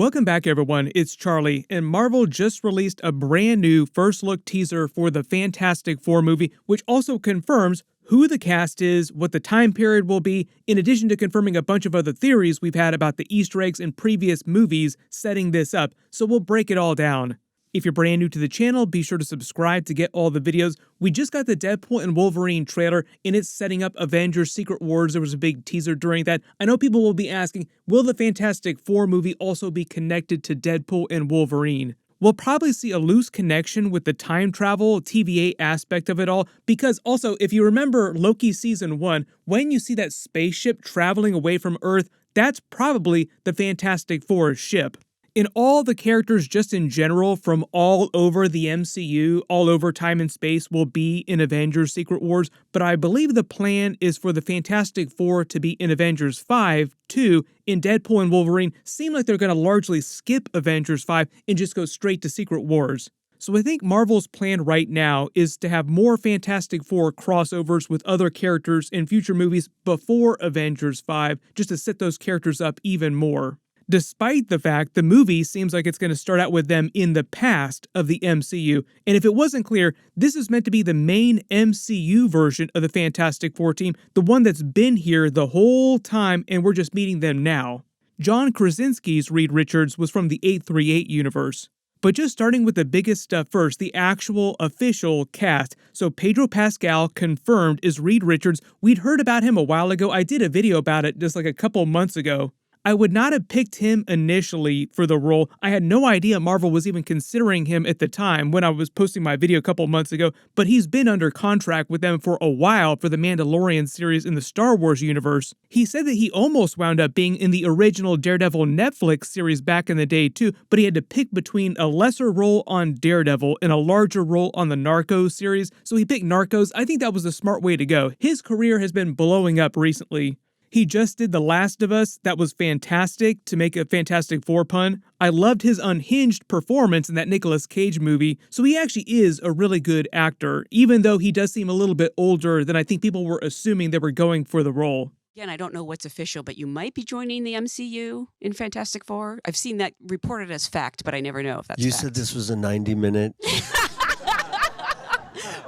Welcome back everyone, it's Charlie, and Marvel just released a brand new first look teaser for the Fantastic Four movie, which also confirms who the cast is, what the time period will be, in addition to confirming a bunch of other theories we've had about the Easter eggs in previous movies setting this up, so we'll break it all down. If you're brand new to the channel, be sure to subscribe to get all the videos. We just got the Deadpool and Wolverine trailer, and it's setting up Avengers Secret Wars. There was a big teaser during that. I know people will be asking, will the Fantastic Four movie also be connected to Deadpool and Wolverine? We'll probably see a loose connection with the time travel, TVA aspect of it all, because also, if you remember Loki Season 1, when you see that spaceship traveling away from Earth, that's probably the Fantastic Four's ship. In all the characters just in general from all over the MCU, all over time and space will be in Avengers Secret Wars, but I believe the plan is for the Fantastic Four to be in Avengers 5, 2, in Deadpool and Wolverine seem like they're going to largely skip Avengers 5 and just go straight to Secret Wars. So I think Marvel's plan right now is to have more Fantastic Four crossovers with other characters in future movies before Avengers 5, just to set those characters up even more. Despite the fact the movie seems like it's going to start out with them in the past of the MCU, and if it wasn't clear, this is meant to be the main MCU version of the Fantastic Four team, the one that's been here the whole time and we're just meeting them now. John Krasinski's Reed Richards was from the 838 universe. But just starting with the biggest stuff first, the actual official cast. So Pedro Pascal confirmed is Reed Richards. We'd heard about him a while ago. I did a video about it just like a couple months ago. I would not have picked him initially for the role. I had no idea Marvel was even considering him at the time when I was posting my video a couple months ago, but he's been under contract with them for a while for the Mandalorian series in the Star Wars universe. He said that he almost wound up being in the original Daredevil Netflix series back in the day too, but he had to pick between a lesser role on Daredevil and a larger role on the Narcos series, so he picked Narcos. I think that was a smart way to go. His career has been blowing up recently. He just did The Last of Us. That was fantastic, to make a Fantastic Four pun. I loved his unhinged performance in that Nicolas Cage movie, so he actually is a really good actor, even though he does seem a little bit older than I think people were assuming they were going for the role. Again, I don't know what's official, but you might be joining the MCU in Fantastic Four. I've seen that reported as fact, but I never know if that's fact. You said this was a 90-minute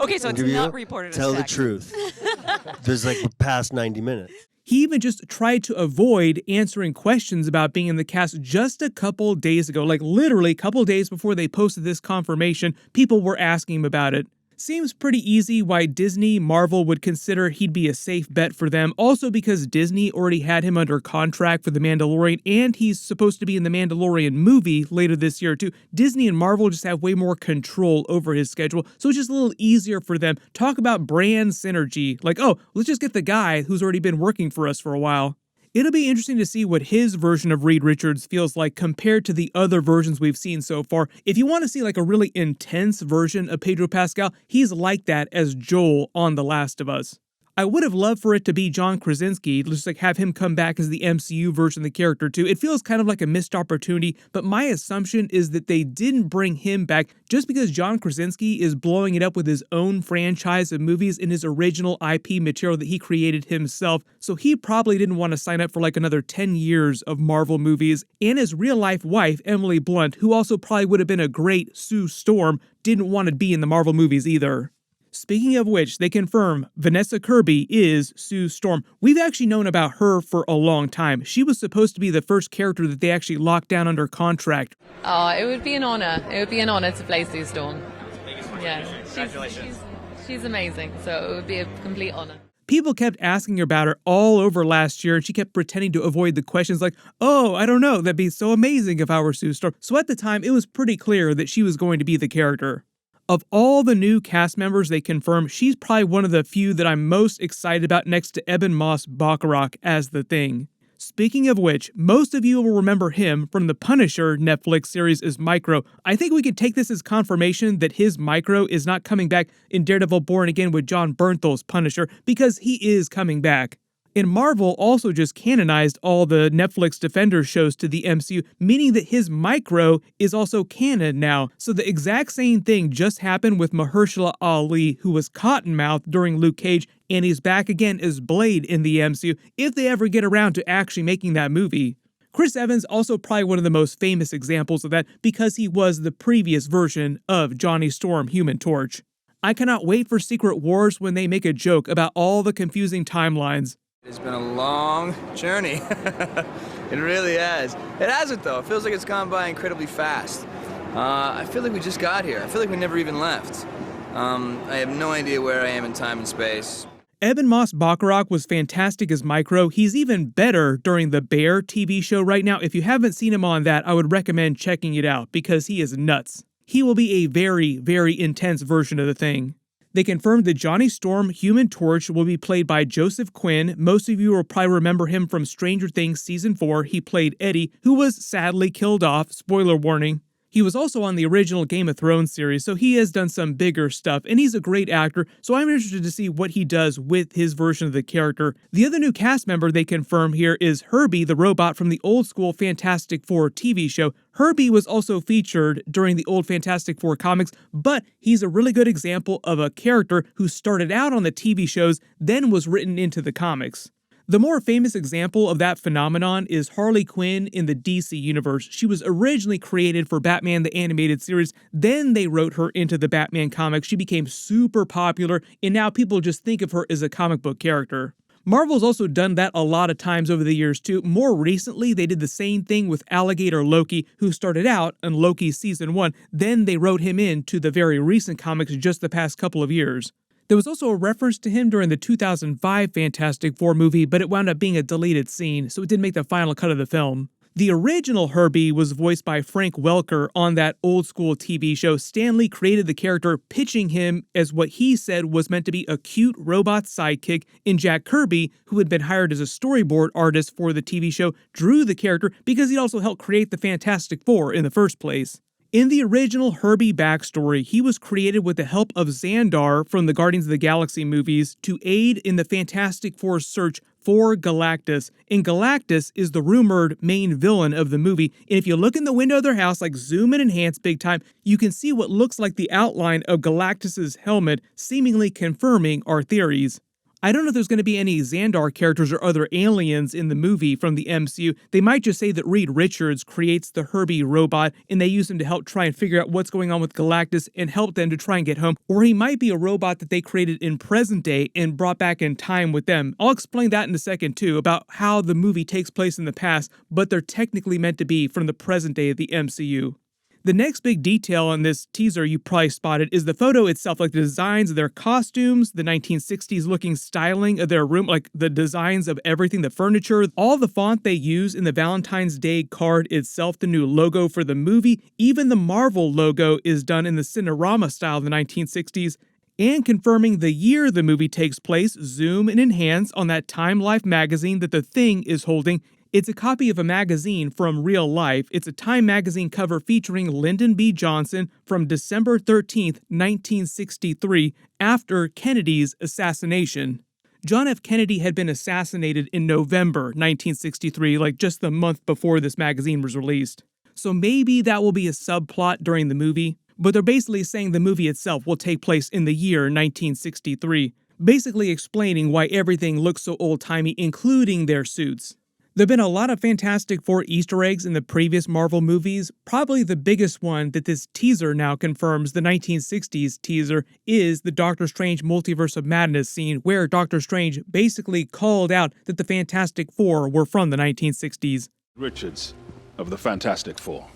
Okay, so interview? It's not reported as fact. Tell the truth. There's like past 90 minutes. He even just tried to avoid answering questions about being in the cast just a couple days ago, like literally a couple days before they posted this confirmation, people were asking him about it. Seems pretty easy why Disney, Marvel would consider he'd be a safe bet for them, also because Disney already had him under contract for The Mandalorian, and he's supposed to be in the Mandalorian movie later this year too. Disney and Marvel just have way more control over his schedule, so it's just a little easier for them. Talk about brand synergy, like, oh, let's just get the guy who's already been working for us for a while. It'll be interesting to see what his version of Reed Richards feels like compared to the other versions we've seen so far. If you want to see like a really intense version of Pedro Pascal, he's like that as Joel on The Last of Us. I would have loved for it to be John Krasinski, just like have him come back as the MCU version of the character too. It feels kind of like a missed opportunity, but my assumption is that they didn't bring him back just because John Krasinski is blowing it up with his own franchise of movies in his original IP material that he created himself, so he probably didn't want to sign up for like another 10 years of Marvel movies. And his real-life wife, Emily Blunt, who also probably would have been a great Sue Storm, didn't want to be in the Marvel movies either. Speaking of which, they confirm Vanessa Kirby is Sue Storm. We've actually known about her for a long time. She was supposed to be the first character that they actually locked down under contract. Oh, it would be an honor. It would be an honor to play Sue Storm. Yeah, she's amazing, so it would be a complete honor. People kept asking her about her all over last year, and she kept pretending to avoid the questions like, oh, I don't know, that'd be so amazing if I were Sue Storm. So at the time, it was pretty clear that she was going to be the character. Of all the new cast members they confirmed, she's probably one of the few that I'm most excited about next to Ebon Moss-Bachrach as the Thing. Speaking of which, most of you will remember him from the Punisher Netflix series as Micro. I think we could take this as confirmation that his Micro is not coming back in Daredevil Born Again with John Bernthal's Punisher, because he is coming back. And Marvel also just canonized all the Netflix Defenders shows to the MCU, meaning that his Micro is also canon now. So the exact same thing just happened with Mahershala Ali, who was Cottonmouth during Luke Cage, and he's back again as Blade in the MCU, if they ever get around to actually making that movie. Chris Evans also probably one of the most famous examples of that because he was the previous version of Johnny Storm Human Torch. I cannot wait for Secret Wars when they make a joke about all the confusing timelines. It's been a long journey. It really has. It hasn't, though. It feels like it's gone by incredibly fast. I feel like we just got here. I feel like we never even left. I have no idea where I am in time and space. Eben Moss-Bacharach was fantastic as Micro. He's even better during the Bear TV show right now. If you haven't seen him on that, I would recommend checking it out because he is nuts. He will be a very, very intense version of the Thing. They confirmed that Johnny Storm Human Torch will be played by Joseph Quinn. Most of you will probably remember him from Stranger Things Season 4. He played Eddie, who was sadly killed off. Spoiler warning. He was also on the original Game of Thrones series, so he has done some bigger stuff, and he's a great actor, so I'm interested to see what he does with his version of the character. The other new cast member they confirm here is Herbie the Robot from the old school Fantastic Four TV show. Herbie was also featured during the old Fantastic Four comics, but he's a really good example of a character who started out on the TV shows, then was written into the comics. The more famous example of that phenomenon is Harley Quinn in the DC universe. She was originally created for Batman the Animated Series, then they wrote her into the Batman comics. She became super popular, and now people just think of her as a comic book character. Marvel's also done that a lot of times over the years too. More recently, they did the same thing with Alligator Loki, who started out in Loki Season 1, then they wrote him into the very recent comics just the past couple of years. There was also a reference to him during the 2005 Fantastic Four movie, but it wound up being a deleted scene, so it didn't make the final cut of the film. The original Herbie was voiced by Frank Welker on that old school TV show. Stan Lee created the character, pitching him as what he said was meant to be a cute robot sidekick, and Jack Kirby, who had been hired as a storyboard artist for the TV show, drew the character because he also helped create the Fantastic Four in the first place. In the original Herbie backstory, he was created with the help of Xandar from the Guardians of the Galaxy movies to aid in the Fantastic Four's search for Galactus. And Galactus is the rumored main villain of the movie. And if you look in the window of their house, like zoom and enhance big time, you can see what looks like the outline of Galactus's helmet, seemingly confirming our theories. I don't know if there's going to be any Xandar characters or other aliens in the movie from the MCU. They might just say that Reed Richards creates the Herbie robot and they use him to help try and figure out what's going on with Galactus and help them to try and get home. Or he might be a robot that they created in present day and brought back in time with them. I'll explain that in a second too, about how the movie takes place in the past, but they're technically meant to be from the present day of the MCU. The next big detail on this teaser you probably spotted is the photo itself, like the designs of their costumes, the 1960s looking styling of their room, like the designs of everything, the furniture, all the font they use in the Valentine's Day card itself, the new logo for the movie, even the Marvel logo is done in the Cinerama style of the 1960s. And confirming the year the movie takes place, zoom and enhance on that Time Life magazine that the Thing is holding. It's a copy of a magazine from real life. It's a Time magazine cover featuring Lyndon B. Johnson from December 13th, 1963, after Kennedy's assassination. John F. Kennedy had been assassinated in November 1963, like just the month before this magazine was released. So maybe that will be a subplot during the movie, but they're basically saying the movie itself will take place in the year 1963, basically explaining why everything looks so old-timey, including their suits. There have been a lot of Fantastic Four Easter eggs in the previous Marvel movies. Probably the biggest one that this teaser now confirms, the 1960s teaser, is the Doctor Strange Multiverse of Madness scene, where Doctor Strange basically called out that the Fantastic Four were from the 1960s. Richards of the Fantastic Four.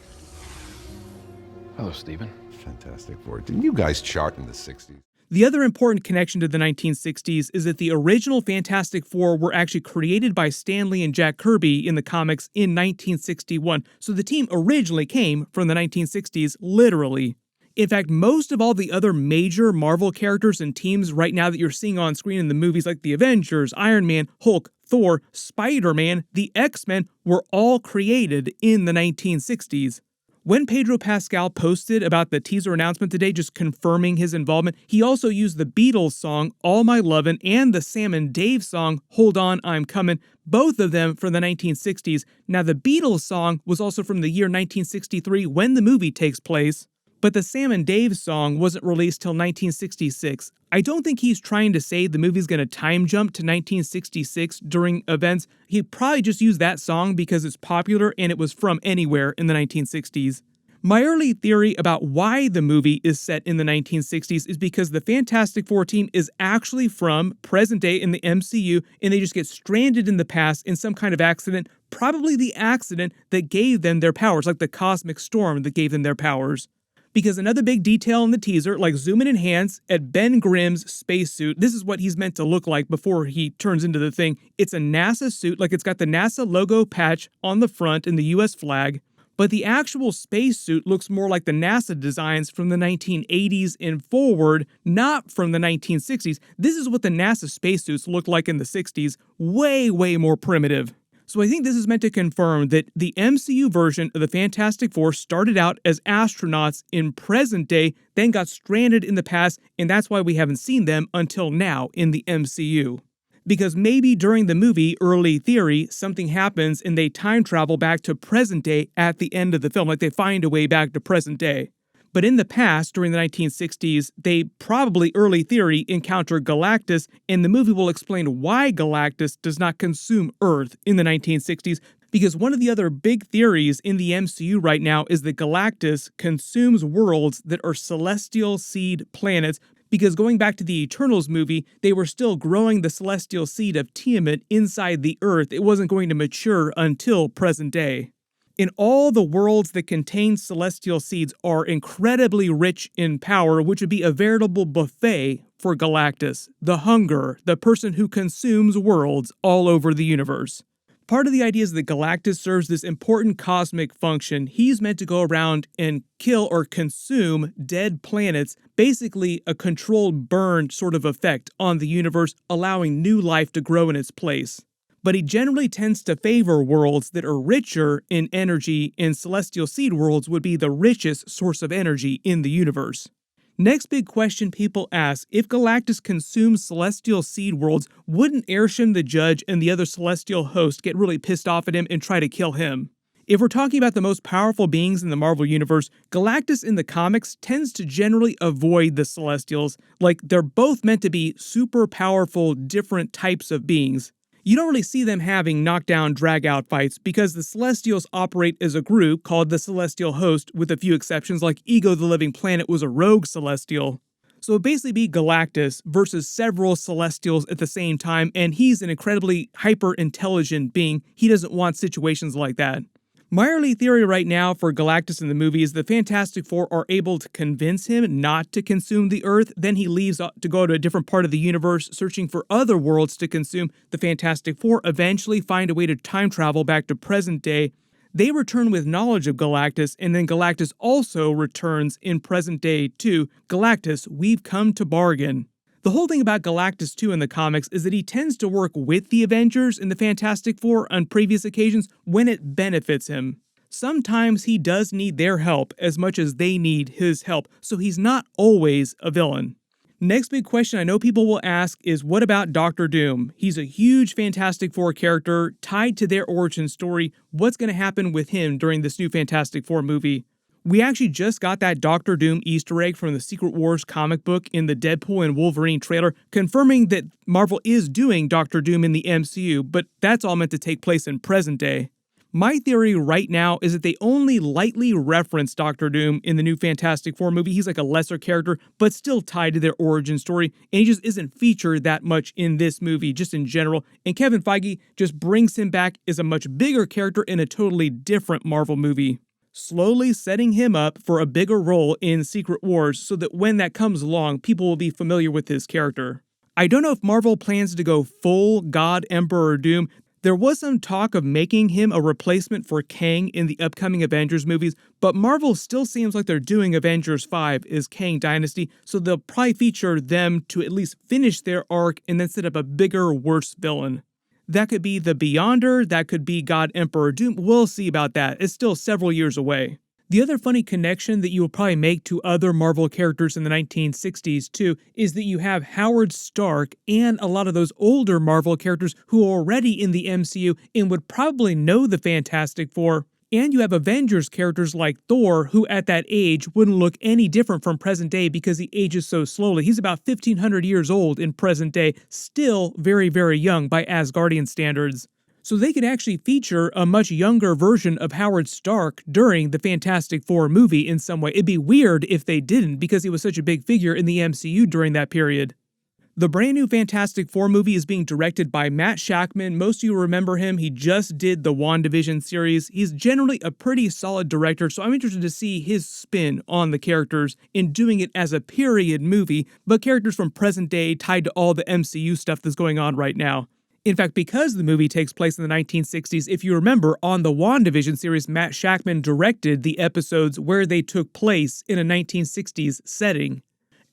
Hello, Stephen. Fantastic Four. Didn't you guys chart in the 60s? The other important connection to the 1960s is that the original Fantastic Four were actually created by Stan Lee and Jack Kirby in the comics in 1961, so the team originally came from the 1960s, literally. In fact, most of all the other major Marvel characters and teams right now that you're seeing on screen in the movies like the Avengers, Iron Man, Hulk, Thor, Spider-Man, the X-Men were all created in the 1960s. When Pedro Pascal posted about the teaser announcement today, just confirming his involvement, he also used the Beatles song, All My Lovin', and the Sam and Dave song, Hold On, I'm Comin', both of them from the 1960s. Now, the Beatles song was also from the year 1963 when the movie takes place. But the Sam and Dave song wasn't released till 1966. I don't think he's trying to say the movie's going to time jump to 1966 during events. He probably just used that song because it's popular and it was from anywhere in the 1960s. My early theory about why the movie is set in the 1960s is because the Fantastic Four team is actually from present day in the MCU, and they just get stranded in the past in some kind of accident, probably the accident that gave them their powers, like the cosmic storm that gave them their powers. Because another big detail in the teaser, like zoom in and hands at Ben Grimm's spacesuit, this is what he's meant to look like before he turns into the Thing. It's a NASA suit, like it's got the NASA logo patch on the front in the US flag. But the actual spacesuit looks more like the NASA designs from the 1980s and forward, not from the 1960s. This is what the NASA spacesuits looked like in the 60s, way, way more primitive. So I think this is meant to confirm that the MCU version of the Fantastic Four started out as astronauts in present day, then got stranded in the past, and that's why we haven't seen them until now in the MCU. Because maybe during the movie, early theory, something happens and they time travel back to present day at the end of the film, like they find a way back to present day. But in the past, during the 1960s, they probably, early theory, encounter Galactus, and the movie will explain why Galactus does not consume Earth in the 1960s, because one of the other big theories in the MCU right now is that Galactus consumes worlds that are celestial seed planets, because going back to the Eternals movie, they were still growing the celestial seed of Tiamat inside the Earth. It wasn't going to mature until present day. In all the worlds that contain celestial seeds are incredibly rich in power, which would be a veritable buffet for Galactus, the hunger, the person who consumes worlds all over the universe. Part of the idea is that Galactus serves this important cosmic function. He's meant to go around and kill or consume dead planets, basically a controlled burn sort of effect on the universe, allowing new life to grow in its place. But he generally tends to favor worlds that are richer in energy, and celestial seed worlds would be the richest source of energy in the universe. Next big question people ask, if Galactus consumes celestial seed worlds, wouldn't Airsham the Judge and the other celestial host get really pissed off at him and try to kill him? If we're talking about the most powerful beings in the Marvel Universe, Galactus in the comics tends to generally avoid the Celestials, like they're both meant to be super powerful, different types of beings. You don't really see them having knockdown, drag-out fights because the Celestials operate as a group called the Celestial Host, with a few exceptions like Ego the Living Planet was a rogue Celestial. So it'd basically be Galactus versus several Celestials at the same time, and he's an incredibly hyper-intelligent being. He doesn't want situations like that. My early theory right now for Galactus in the movie is the Fantastic Four are able to convince him not to consume the Earth, then he leaves to go to a different part of the universe searching for other worlds to consume. The Fantastic Four eventually find a way to time travel back to present day. They return with knowledge of Galactus, and then Galactus also returns in present day too. Galactus, we've come to bargain. The whole thing about Galactus 2 in the comics is that he tends to work with the Avengers and the Fantastic Four on previous occasions when it benefits him. Sometimes he does need their help as much as they need his help, so he's not always a villain. Next big question I know people will ask is, what about Doctor Doom? He's a huge Fantastic Four character tied to their origin story. What's going to happen with him during this new Fantastic Four movie? We actually just got that Doctor Doom Easter egg from the Secret Wars comic book in the Deadpool and Wolverine trailer, confirming that Marvel is doing Doctor Doom in the MCU, but that's all meant to take place in present day. My theory right now is that they only lightly reference Doctor Doom in the new Fantastic Four movie. He's like a lesser character, but still tied to their origin story, and he just isn't featured that much in this movie, just in general. And Kevin Feige just brings him back as a much bigger character in a totally different Marvel movie, slowly setting him up for a bigger role in Secret Wars so that when that comes along, people will be familiar with his character. I don't know if Marvel plans to go full God Emperor Doom. There was some talk of making him a replacement for Kang in the upcoming Avengers movies, but Marvel still seems like they're doing Avengers 5 as Kang Dynasty, so they'll probably feature them to at least finish their arc and then set up a bigger, worse villain. That could be the Beyonder, that could be God Emperor Doom. We'll see about that. It's still several years away. The other funny connection that you will probably make to other Marvel characters in the 1960s too is that you have Howard Stark and a lot of those older Marvel characters who are already in the MCU and would probably know the Fantastic Four And you have Avengers characters like Thor, who at that age wouldn't look any different from present day because he ages so slowly. He's about 1,500 years old in present day, still very, very young by Asgardian standards. So they could actually feature a much younger version of Howard Stark during the Fantastic Four movie in some way. It'd be weird if they didn't because he was such a big figure in the MCU during that period. The brand new Fantastic Four movie is being directed by Matt Shakman. Most of you remember him. He just did the WandaVision series. He's generally a pretty solid director, so I'm interested to see his spin on the characters in doing it as a period movie, but characters from present day tied to all the MCU stuff that's going on right now. In fact, because the movie takes place in the 1960s, if you remember, on the WandaVision series, Matt Shakman directed the episodes where they took place in a 1960s setting.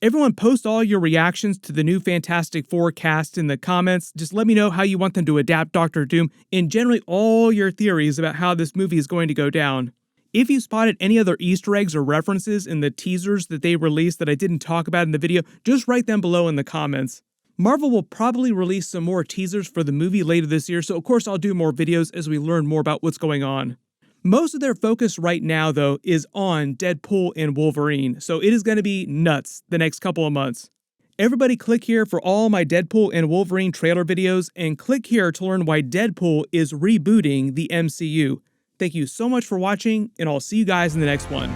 Everyone post all your reactions to the new Fantastic Four cast in the comments. Just let me know how you want them to adapt Doctor Doom and generally all your theories about how this movie is going to go down. If you spotted any other Easter eggs or references in the teasers that they released that I didn't talk about in the video, just write them below in the comments. Marvel will probably release some more teasers for the movie later this year, so of course I'll do more videos as we learn more about what's going on. Most of their focus right now, though, is on Deadpool and Wolverine, so it is going to be nuts the next couple of months. Everybody click here for all my Deadpool and Wolverine trailer videos, and click here to learn why Deadpool is rebooting the MCU. Thank you so much for watching, and I'll see you guys in the next one.